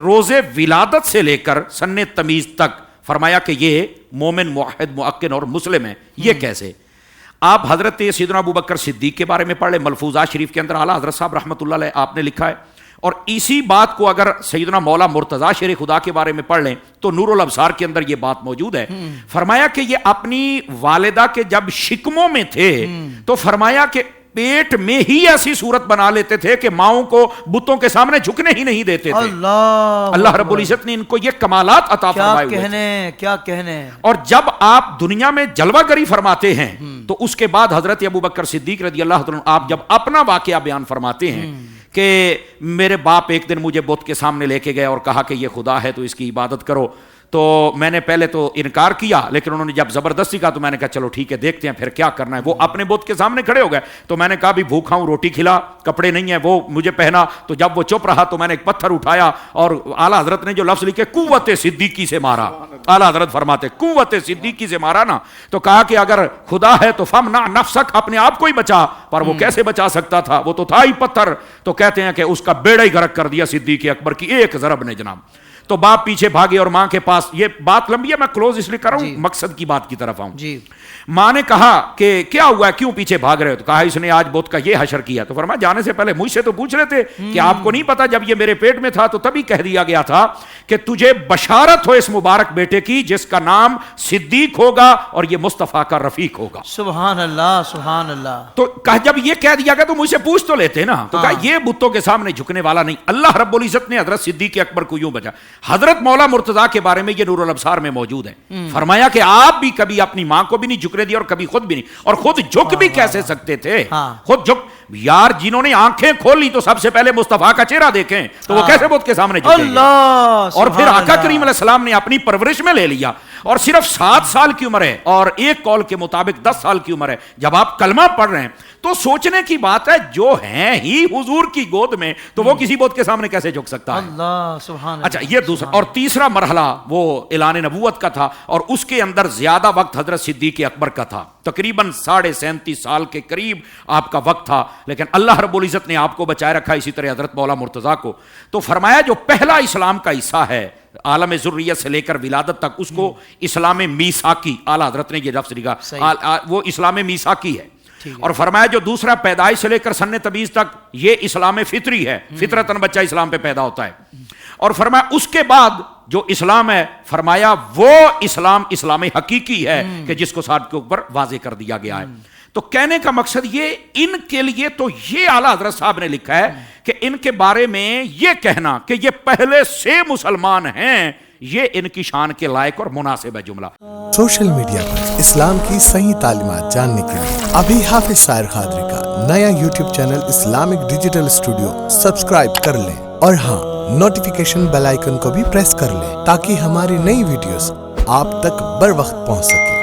روزے ولادت سے لے کر سن تمیز تک فرمایا کہ یہ مومن موحد مؤکن اور مسلم ہے. یہ کیسے؟ آپ حضرت سیدنا ابوبکر صدیق کے بارے میں پڑھ لیں, ملفوظات شریف کے اندر اعلیٰ حضرت صاحب رحمۃ اللہ علیہ آپ نے لکھا ہے, اور اسی بات کو اگر سیدنا مولا مرتضیٰ شیر خدا کے بارے میں پڑھ لیں تو نور الابصار کے اندر یہ بات موجود ہے. فرمایا کہ یہ اپنی والدہ کے جب شکموں میں تھے تو فرمایا کہ پیٹ میں ہی ایسی صورت بنا لیتے تھے کہ ماؤں کو بتوں کے سامنے جھکنے ہی نہیں دیتے تھے. اللہ رب العزت نے ان کو یہ کمالات عطا فرمائے ہوئے. کیا کہنے. اور جب آپ دنیا میں جلوہ گری فرماتے ہیں تو اس کے بعد حضرت ابوبکر صدیق رضی اللہ عنہ آپ جب اپنا واقعہ بیان فرماتے ہیں کہ میرے باپ ایک دن مجھے بت کے سامنے لے کے گئے اور کہا کہ یہ خدا ہے تو اس کی عبادت کرو, تو میں نے پہلے تو انکار کیا, لیکن انہوں نے جب زبردستی کہا تو میں نے کہا چلو ٹھیک ہے دیکھتے ہیں پھر کیا کرنا ہے. وہ اپنے بت کے سامنے کھڑے ہو گئے تو میں نے کہا بھی بھوکا ہوں, روٹی کھلا, کپڑے نہیں ہیں وہ مجھے پہنا. تو جب وہ چپ رہا تو میں نے ایک پتھر اٹھایا اور اعلیٰ حضرت نے جو لفظ لکھے قوت صدیقی سے مارا. اعلیٰ حضرت فرماتے قوت صدیقی سے مارا نا, تو کہا کہ اگر خدا ہے تو فمنع نفسک, اپنے آپ کو ہی بچا. پر وہ کیسے بچا سکتا تھا, وہ تو تھا ہی پتھر. تو کہتے ہیں کہ اس کا بیڑا ہی غرق کر دیا صدیق اکبر کی ایک ضرب نے جناب. تو باپ پیچھے بھاگے اور ماں کے پاس, یہ بات لمبی ہے میں کلوز اس لیے کر رہا ہوں مقصد کی بات کی طرف آؤں. ماں نے کہا کہ کیا ہوا ہے, کیوں پیچھے بھاگ رہے ہو؟ تو کہا اس نے آج بت کا یہ حشر کیا. تو فرمایا جانے سے پہلے مجھ سے تو پوچھ رہے تھے کہ آپ کو نہیں پتا جب یہ میرے پیٹ میں تھا تو تبھی کہہ دیا گیا تھا کہ تجھے بشارت ہو اس مبارک بیٹے کی جس کا نام صدیق ہوگا اور یہ مصطفیٰ کا رفیق ہوگا. سبحان اللہ سبحان اللہ. تو کہا جب یہ کہہ دیا گیا تو مجھ سے پوچھ تو لیتے نا. تو کہا یہ بتوں کے سامنے جھکنے والا نہیں. اللہ رب العزت نے حضرت صدیق اکبر کو یوں بچا. حضرت مولا مرتضیٰ کے بارے میں یہ نور الابصار میں موجود ہے. فرمایا کہ آپ بھی کبھی اپنی ماں کو بھی نہیں جھکنے دیا اور کبھی خود بھی نہیں, اور خود جھک بھی کیسے سکتے تھے؟ خود جھک یار, جنہوں نے آنکھیں کھول لی تو سب سے پہلے مصطفیٰ کا چہرہ دیکھیں تو وہ کیسے بت کے سامنے جھکیں گے؟ اور پھر آقا کریم علیہ السلام نے اپنی پرورش میں لے لیا, اور صرف 7 سال کی عمر ہے اور ایک قول کے مطابق 10 سال کی عمر ہے. جب آپ کلمہ پڑھ رہے ہیں تو سوچنے کی بات ہے جو ہیں ہی حضور کی گود میں تو وہ کسی بت کے سامنے کیسے جھک سکتا ہے؟ اللہ سبحان. اچھا یہ دوسرا. اور تیسرا مرحلہ وہ اعلان نبوت کا تھا, اور اس کے اندر زیادہ وقت حضرت صدیق اکبر کا تھا, تقریباً 37.5 سال کے قریب آپ کا وقت تھا. لیکن اللہ رب العزت نے آپ کو بچائے رکھا, اسی طرح حضرت مولا مرتضیٰ کو. تو فرمایا جو پہلا اسلام کا حصہ ہے عالم ذریت سے لے کر ولادت تک, اس کو اسلام میثاقی, اعلیٰ حضرت نے یہ لفظ لکھا, وہ اسلام میثاقی ہے. اور فرمایا جو دوسرا پیدائش سے لے کر سن تمیز تک یہ اسلام فطری ہے, فطرتاً بچہ اسلام پہ پیدا ہوتا ہے. اور فرمایا اس کے بعد جو اسلام ہے فرمایا وہ اسلام حقیقی ہے کہ جس کو ساتھ کے اوپر واضح کر دیا گیا ہے. تو کہنے کا مقصد یہ ان کے لیے تو یہ اعلیٰ حضرت صاحب نے لکھا ہے کہ ان کے بارے میں یہ کہنا کہ یہ پہلے سے مسلمان ہیں, یہ ان کی شان کے لائق اور مناسب ہے جملہ. سوشل میڈیا پر اسلام کی صحیح تعلیمات جاننے کے لیے ابھی حافظ سائر قادری کا نیا YouTube channel Islamic digital studio subscribe کر لیں, اور ہاں نوٹیفیکیشن بیل آئیکن کو بھی پریس کر لیں تاکہ ہماری نئی ویڈیوز آپ تک بر وقت پہنچ سکے.